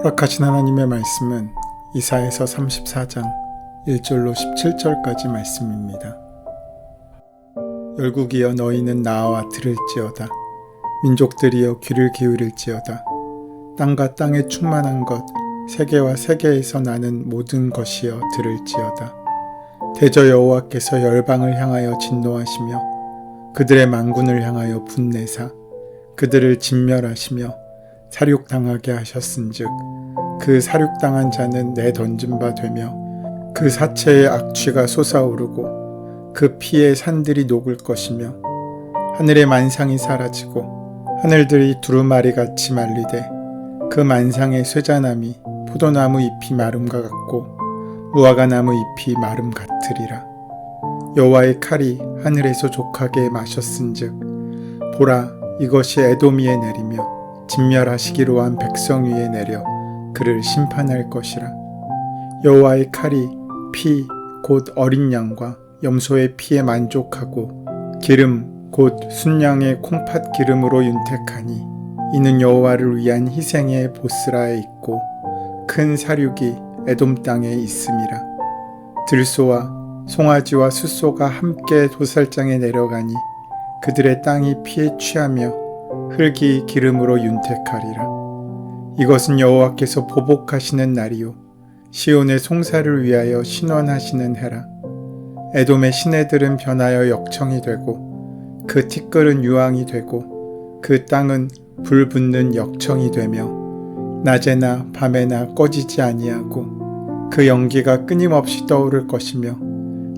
허락하신 하나님의 말씀은 이사야서 34장 1절로 17절까지 말씀입니다. 열국이여 너희는 나와 들을지어다. 민족들이여 귀를 기울일지어다. 땅과 땅에 충만한 것, 세계와 세계에서 나는 모든 것이여 들을지어다. 대저 여호와께서 열방을 향하여 진노하시며 그들의 만군을 향하여 분내사 그들을 진멸하시며 살육당하게 하셨은즉 그 살육당한 자는 내던진 바 되며 그 사체의 악취가 솟아오르고 그 피의 산들이 녹을 것이며 하늘의 만상이 사라지고 하늘들이 두루마리같이 말리되 그 만상의 쇠자나미 포도나무 잎이 마름과 같고 무화과나무 잎이 마름 같으리라. 여호와의 칼이 하늘에서 족하게 마셨은즉 보라 이것이 에돔 위에 내리며 진멸하시기로 한 백성 위에 내려 그를 심판할 것이라. 여호와의 칼이 피 곧 어린 양과 염소의 피에 만족하고 기름 곧 순양의 콩팥 기름으로 윤택하니 이는 여호와를 위한 희생의 보스라에 있고 큰 사륙이 에돔 땅에 있음이라. 들소와 송아지와 숫소가 함께 도살장에 내려가니 그들의 땅이 피에 취하며 흙이 기름으로 윤택하리라. 이것은 여호와께서 보복하시는 날이요 시온의 송사를 위하여 신원하시는 해라. 에돔의 시내들은 변하여 역청이 되고 그 티끌은 유황이 되고 그 땅은 불 붙는 역청이 되며 낮에나 밤에나 꺼지지 아니하고 그 연기가 끊임없이 떠오를 것이며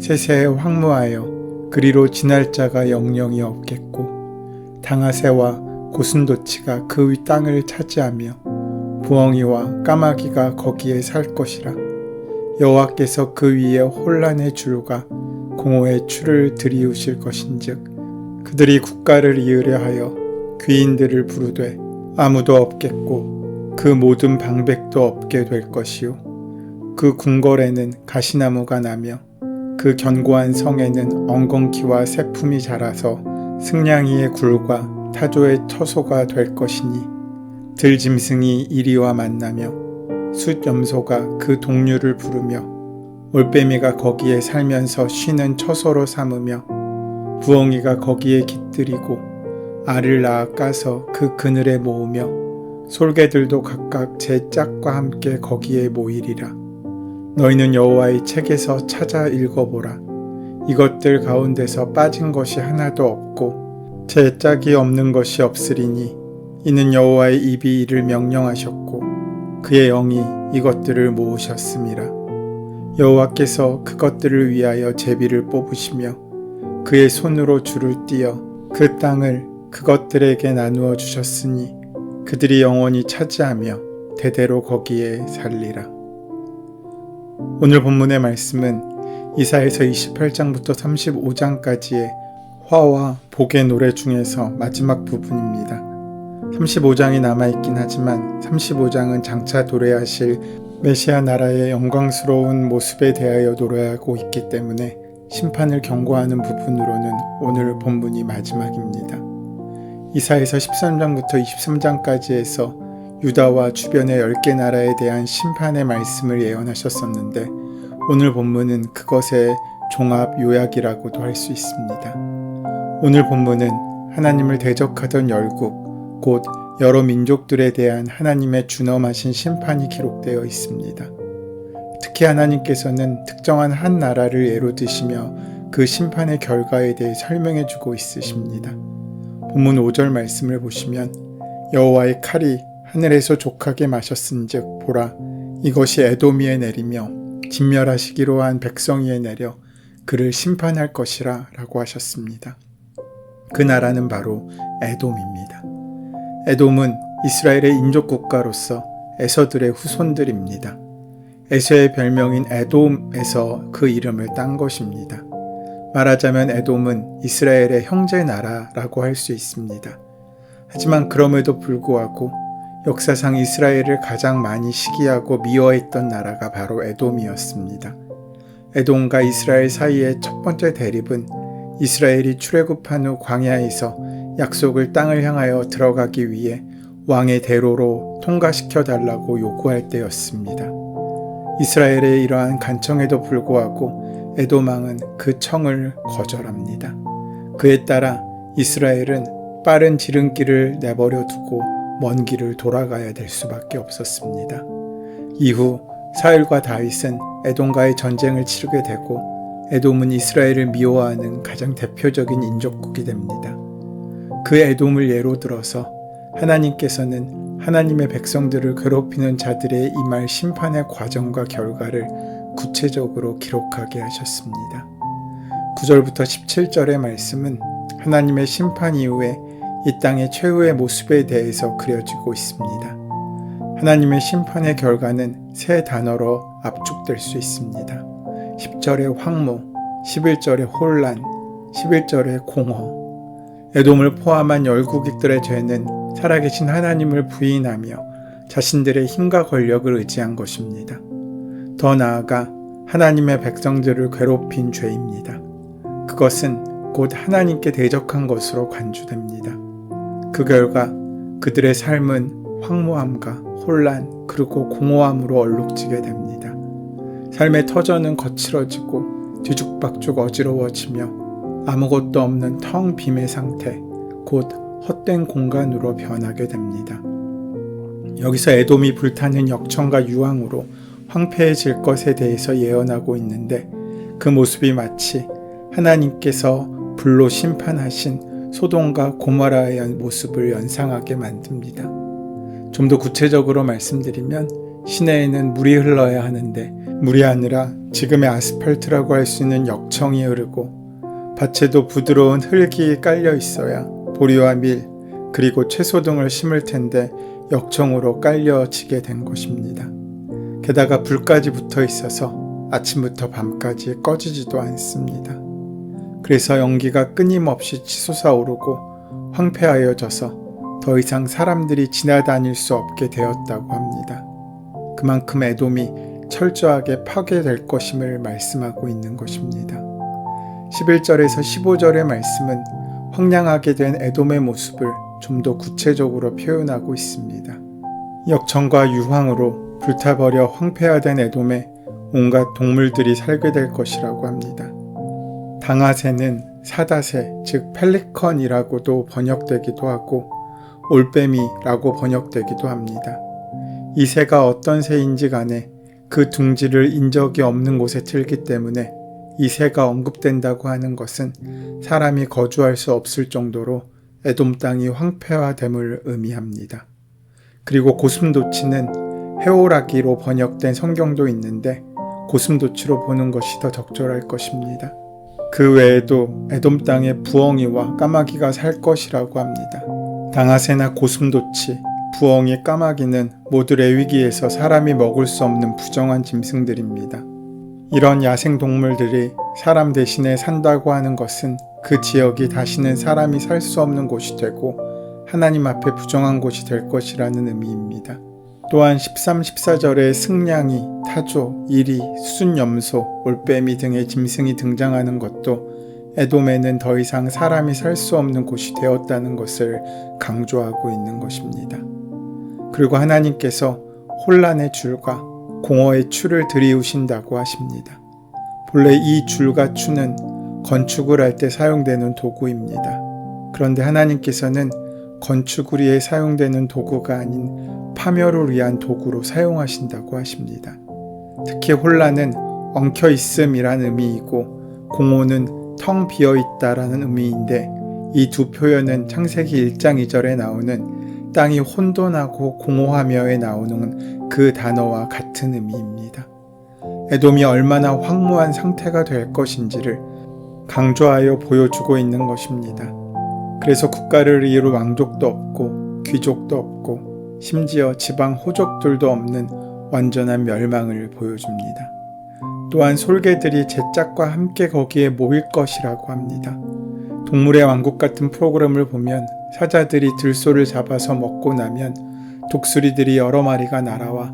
세세에 황무하여 그리로 지날 자가 영영이 없겠고 당아새와 고슴도치가 그 위 땅을 차지하며 부엉이와 까마귀가 거기에 살 것이라. 여호와께서 그 위에 혼란의 줄과 공허의 추를 들이우실 것인즉 그들이 국가를 이으려 하여 귀인들을 부르되 아무도 없겠고 그 모든 방백도 없게 될 것이요 그 궁궐에는 가시나무가 나며 그 견고한 성에는 엉겅퀴와 새품이 자라서 승냥이의 굴과 타조의 처소가 될 것이니 들짐승이 이리와 만나며 숫염소가 그 동류를 부르며 올빼미가 거기에 살면서 쉬는 처소로 삼으며 부엉이가 거기에 깃들이고 알을 낳아 까서 그 그늘에 모으며 솔개들도 각각 제 짝과 함께 거기에 모이리라. 너희는 여호와의 책에서 찾아 읽어보라. 이것들 가운데서 빠진 것이 하나도 없고 제 짝이 없는 것이 없으리니 이는 여호와의 입이 이를 명령하셨고 그의 영이 이것들을 모으셨음이라. 여호와께서 그것들을 위하여 제비를 뽑으시며 그의 손으로 줄을 띄어 그 땅을 그것들에게 나누어 주셨으니 그들이 영원히 차지하며 대대로 거기에 살리라. 오늘 본문의 말씀은 이사야서 28장부터 35장까지의 화와 복의 노래 중에서 마지막 부분입니다. 35장이 남아있긴 하지만 35장은 장차 도래하실 메시아 나라의 영광스러운 모습에 대하여 노래하고 있기 때문에 심판을 경고하는 부분으로는 오늘 본문이 마지막입니다. 이사야서 13장부터 23장까지에서 유다와 주변의 10개 나라에 대한 심판의 말씀을 예언하셨었는데 오늘 본문은 그것의 종합 요약이라고도 할 수 있습니다. 오늘 본문은 하나님을 대적하던 열국 곧 여러 민족들에 대한 하나님의 준엄하신 심판이 기록되어 있습니다. 특히 하나님께서는 특정한 한 나라를 예로 드시며 그 심판의 결과에 대해 설명해 주고 있으십니다. 본문 5절 말씀을 보시면 여호와의 칼이 하늘에서 족하게 마셨은즉 보라 이것이 에돔 위에 내리며 진멸하시기로 한 백성 위에 내려 그를 심판할 것이라 라고 하셨습니다. 그 나라는 바로 에돔입니다. 에돔은 이스라엘의 인족 국가로서 에서들의 후손들입니다. 에서의 별명인 에돔에서 그 이름을 딴 것입니다. 말하자면 에돔은 이스라엘의 형제 나라라고 할 수 있습니다. 하지만 그럼에도 불구하고 역사상 이스라엘을 가장 많이 시기하고 미워했던 나라가 바로 에돔이었습니다. 에돔과 이스라엘 사이의 첫 번째 대립은 이스라엘이 출애굽한 후 광야에서 약속을 땅을 향하여 들어가기 위해 왕의 대로로 통과시켜 달라고 요구할 때였습니다. 이스라엘의 이러한 간청에도 불구하고 에돔 왕은 그 청을 거절합니다. 그에 따라 이스라엘은 빠른 지름길을 내버려 두고 먼 길을 돌아가야 될 수밖에 없었습니다. 이후 사울과 다윗은 에돔과의 전쟁을 치르게 되고 에돔은 이스라엘을 미워하는 가장 대표적인 인족국이 됩니다. 그 에돔을 예로 들어서 하나님께서는 하나님의 백성들을 괴롭히는 자들의 임할 심판의 과정과 결과를 구체적으로 기록하게 하셨습니다. 9절부터 17절의 말씀은 하나님의 심판 이후에 이 땅의 최후의 모습에 대해서 그려지고 있습니다. 하나님의 심판의 결과는 세 단어로 압축될 수 있습니다. 10절의 황무, 11절의 혼란, 11절의 공허. 에돔을 포함한 열국익들의 죄는 살아계신 하나님을 부인하며 자신들의 힘과 권력을 의지한 것입니다. 더 나아가 하나님의 백성들을 괴롭힌 죄입니다. 그것은 곧 하나님께 대적한 것으로 간주됩니다. 그 결과 그들의 삶은 황무함과 혼란 그리고 공허함으로 얼룩지게 됩니다. 삶의 터전은 거칠어지고 뒤죽박죽 어지러워지며 아무것도 없는 텅 빔의 상태, 곧 헛된 공간으로 변하게 됩니다. 여기서 에돔이 불타는 역청과 유황으로 황폐해질 것에 대해서 예언하고 있는데 그 모습이 마치 하나님께서 불로 심판하신 소돔과 고모라의 모습을 연상하게 만듭니다. 좀 더 구체적으로 말씀드리면 시내에는 물이 흘러야 하는데 물이 아니라 지금의 아스팔트라고 할 수 있는 역청이 흐르고 밭에도 부드러운 흙이 깔려 있어야 보리와 밀 그리고 채소 등을 심을 텐데 역청으로 깔려지게 된 것입니다. 게다가 불까지 붙어 있어서 아침부터 밤까지 꺼지지도 않습니다. 그래서 연기가 끊임없이 치솟아 오르고 황폐하여져서 더 이상 사람들이 지나다닐 수 없게 되었다고 합니다. 그만큼 에돔이 철저하게 파괴될 것임을 말씀하고 있는 것입니다. 11절에서 15절의 말씀은 황량하게 된 에돔의 모습을 좀 더 구체적으로 표현하고 있습니다. 역청과 유황으로 불타버려 황폐화된 에돔에 온갖 동물들이 살게 될 것이라고 합니다. 당아새는 사다새, 즉 펠리컨이라고도 번역되기도 하고 올빼미라고 번역되기도 합니다. 이 새가 어떤 새인지 간에 그 둥지를 인적이 없는 곳에 틀기 때문에 이 새가 언급된다고 하는 것은 사람이 거주할 수 없을 정도로 에돔 땅이 황폐화됨을 의미합니다. 그리고 고슴도치는 해오라기로 번역된 성경도 있는데 고슴도치로 보는 것이 더 적절할 것입니다. 그 외에도 에돔 땅에 부엉이와 까마귀가 살 것이라고 합니다. 당아새나 고슴도치, 부엉이, 까마귀는 모두 레위기에서 사람이 먹을 수 없는 부정한 짐승들입니다. 이런 야생동물들이 사람 대신에 산다고 하는 것은 그 지역이 다시는 사람이 살 수 없는 곳이 되고 하나님 앞에 부정한 곳이 될 것이라는 의미입니다. 또한 13, 14절에 승냥이, 타조, 이리, 수순염소, 올빼미 등의 짐승이 등장하는 것도 에돔에는 더 이상 사람이 살 수 없는 곳이 되었다는 것을 강조하고 있는 것입니다. 그리고 하나님께서 혼란의 줄과 공허의 추를 들이우신다고 하십니다. 본래 이 줄과 추는 건축을 할 때 사용되는 도구입니다. 그런데 하나님께서는 건축을 위해 사용되는 도구가 아닌 파멸을 위한 도구로 사용하신다고 하십니다. 특히 혼란은 엉켜있음이란 의미이고 공허는 텅 비어있다라는 의미인데 이 두 표현은 창세기 1장 2절에 나오는 땅이 혼돈하고 공허하며에 나오는 그 단어와 같은 의미입니다. 에돔이 얼마나 황무한 상태가 될 것인지를 강조하여 보여주고 있는 것입니다. 그래서 국가를 이룰 왕족도 없고 귀족도 없고 심지어 지방 호족들도 없는 완전한 멸망을 보여줍니다. 또한 솔개들이 제 짝과 함께 거기에 모일 것이라고 합니다. 동물의 왕국 같은 프로그램을 보면 사자들이 들소를 잡아서 먹고 나면 독수리들이 여러 마리가 날아와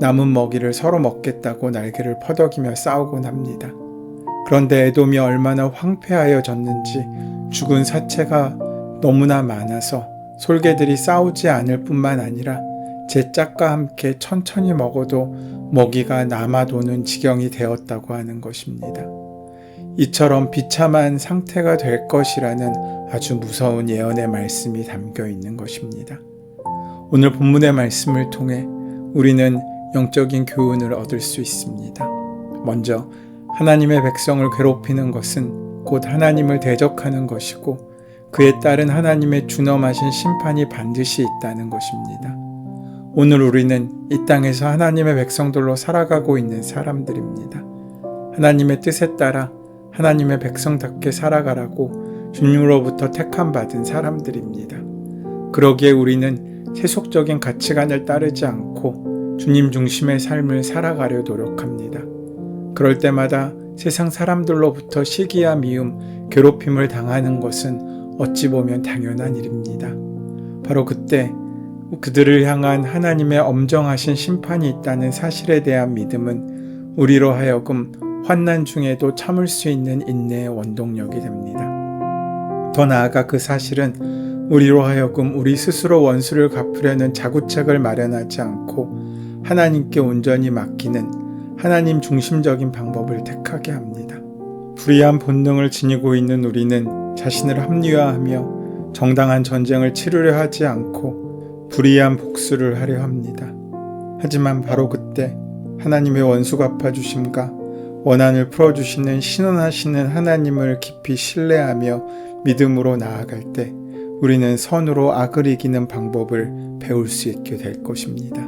남은 먹이를 서로 먹겠다고 날개를 퍼덕이며 싸우곤 합니다. 그런데 에돔이 얼마나 황폐하여졌는지 죽은 사체가 너무나 많아서 솔개들이 싸우지 않을 뿐만 아니라 제 짝과 함께 천천히 먹어도 먹이가 남아도는 지경이 되었다고 하는 것입니다. 이처럼 비참한 상태가 될 것이라는 아주 무서운 예언의 말씀이 담겨 있는 것입니다. 오늘 본문의 말씀을 통해 우리는 영적인 교훈을 얻을 수 있습니다. 먼저 하나님의 백성을 괴롭히는 것은 곧 하나님을 대적하는 것이고 그에 따른 하나님의 준엄하신 심판이 반드시 있다는 것입니다. 오늘 우리는 이 땅에서 하나님의 백성들로 살아가고 있는 사람들입니다. 하나님의 뜻에 따라 하나님의 백성답게 살아가라고 주님으로부터 택함받은 사람들입니다. 그러기에 우리는 세속적인 가치관을 따르지 않고 주님 중심의 삶을 살아가려 노력합니다. 그럴 때마다 세상 사람들로부터 시기와 미움, 괴롭힘을 당하는 것은 어찌 보면 당연한 일입니다. 바로 그때 그들을 향한 하나님의 엄정하신 심판이 있다는 사실에 대한 믿음은 우리로 하여금 환난 중에도 참을 수 있는 인내의 원동력이 됩니다. 더 나아가 그 사실은 우리로 하여금 우리 스스로 원수를 갚으려는 자구책을 마련하지 않고 하나님께 온전히 맡기는 하나님 중심적인 방법을 택하게 합니다. 불의한 본능을 지니고 있는 우리는 자신을 합리화하며 정당한 전쟁을 치르려 하지 않고 불의한 복수를 하려 합니다. 하지만 바로 그때 하나님의 원수 갚아주심과 원한을 풀어주시는 신원하시는 하나님을 깊이 신뢰하며 믿음으로 나아갈 때 우리는 선으로 악을 이기는 방법을 배울 수 있게 될 것입니다.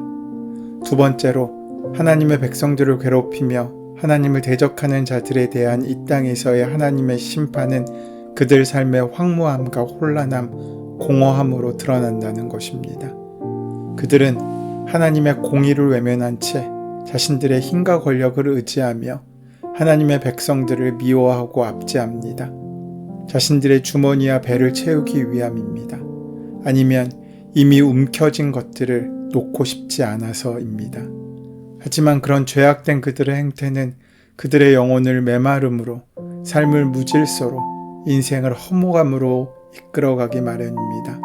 두 번째로 하나님의 백성들을 괴롭히며 하나님을 대적하는 자들에 대한 이 땅에서의 하나님의 심판은 그들 삶의 황무함과 혼란함, 공허함으로 드러난다는 것입니다. 그들은 하나님의 공의를 외면한 채 자신들의 힘과 권력을 의지하며 하나님의 백성들을 미워하고 압제합니다. 자신들의 주머니와 배를 채우기 위함입니다. 아니면 이미 움켜진 것들을 놓고 싶지 않아서입니다. 하지만 그런 죄악된 그들의 행태는 그들의 영혼을 메마름으로, 삶을 무질서로, 인생을 허무함으로 이끌어가기 마련입니다.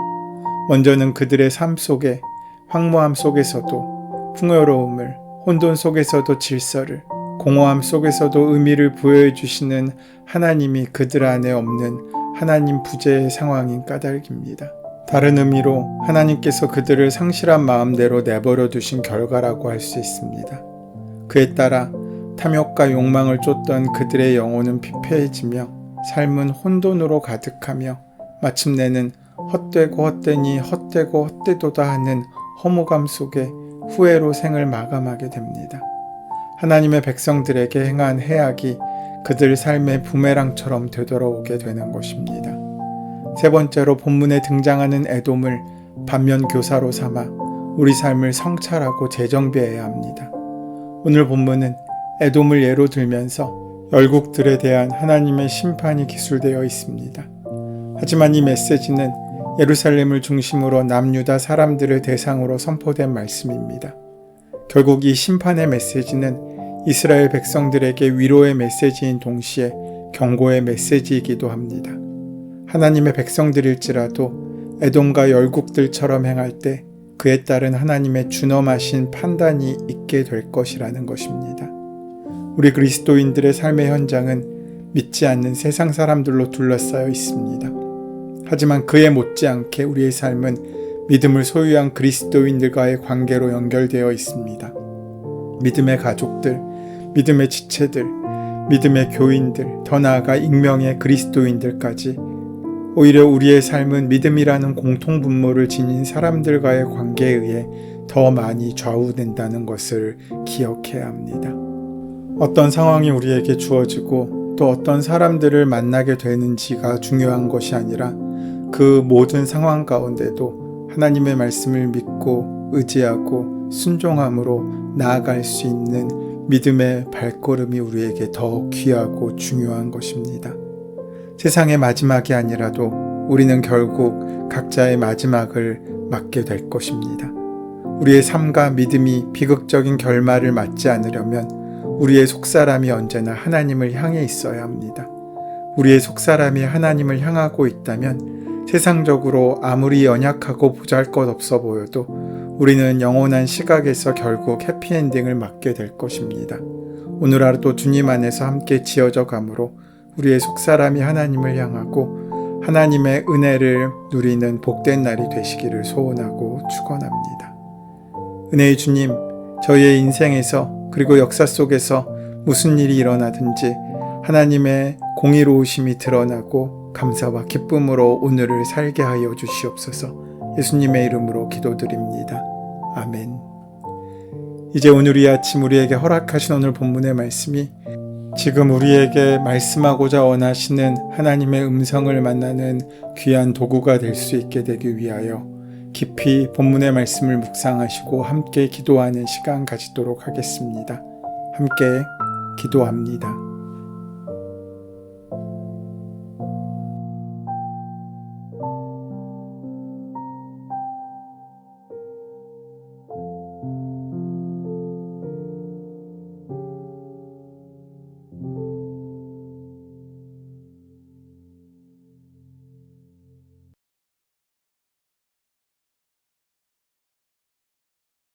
먼저는 그들의 삶 속에 황무함 속에서도 풍요로움을, 혼돈 속에서도 질서를, 공허함 속에서도 의미를 부여해 주시는 하나님이 그들 안에 없는 하나님 부재의 상황인 까닭입니다. 다른 의미로 하나님께서 그들을 상실한 마음대로 내버려 두신 결과라고 할 수 있습니다. 그에 따라 탐욕과 욕망을 쫓던 그들의 영혼은 피폐해지며 삶은 혼돈으로 가득하며 마침내는 헛되고 헛되니 헛되고 헛되도다 하는 허무감 속에 후회로 생을 마감하게 됩니다. 하나님의 백성들에게 행한 해악이 그들 삶의 부메랑처럼 되돌아오게 되는 것입니다. 세 번째로 본문에 등장하는 에돔을 반면 교사로 삼아 우리 삶을 성찰하고 재정비해야 합니다. 오늘 본문은 에돔을 예로 들면서 열국들에 대한 하나님의 심판이 기술되어 있습니다. 하지만 이 메시지는 예루살렘을 중심으로 남유다 사람들을 대상으로 선포된 말씀입니다. 결국 이 심판의 메시지는 이스라엘 백성들에게 위로의 메시지인 동시에 경고의 메시지이기도 합니다. 하나님의 백성들일지라도 에돔과 열국들처럼 행할 때 그에 따른 하나님의 준엄하신 판단이 있게 될 것이라는 것입니다. 우리 그리스도인들의 삶의 현장은 믿지 않는 세상 사람들로 둘러싸여 있습니다. 하지만 그에 못지않게 우리의 삶은 믿음을 소유한 그리스도인들과의 관계로 연결되어 있습니다. 믿음의 가족들, 믿음의 지체들, 믿음의 교인들, 더 나아가 익명의 그리스도인들까지 오히려 우리의 삶은 믿음이라는 공통분모를 지닌 사람들과의 관계에 의해 더 많이 좌우된다는 것을 기억해야 합니다. 어떤 상황이 우리에게 주어지고 또 어떤 사람들을 만나게 되는지가 중요한 것이 아니라 그 모든 상황 가운데도 하나님의 말씀을 믿고 의지하고 순종함으로 나아갈 수 있는 믿음의 발걸음이 우리에게 더 귀하고 중요한 것입니다. 세상의 마지막이 아니라도 우리는 결국 각자의 마지막을 맞게 될 것입니다. 우리의 삶과 믿음이 비극적인 결말을 맞지 않으려면 우리의 속사람이 언제나 하나님을 향해 있어야 합니다. 우리의 속사람이 하나님을 향하고 있다면 세상적으로 아무리 연약하고 보잘것없어 보여도 우리는 영원한 시각에서 결국 해피엔딩을 맞게 될 것입니다. 오늘 하루도 주님 안에서 함께 지어져 가므로 우리의 속사람이 하나님을 향하고 하나님의 은혜를 누리는 복된 날이 되시기를 소원하고 축원합니다. 은혜의 주님, 저희의 인생에서 그리고 역사 속에서 무슨 일이 일어나든지 하나님의 공의로우심이 드러나고 감사와 기쁨으로 오늘을 살게 하여 주시옵소서. 예수님의 이름으로 기도드립니다. 아멘. 이제 오늘 이 아침 우리에게 허락하신 오늘 본문의 말씀이 지금 우리에게 말씀하고자 원하시는 하나님의 음성을 만나는 귀한 도구가 될 수 있게 되기 위하여 깊이 본문의 말씀을 묵상하시고 함께 기도하는 시간 가지도록 하겠습니다. 함께 기도합니다.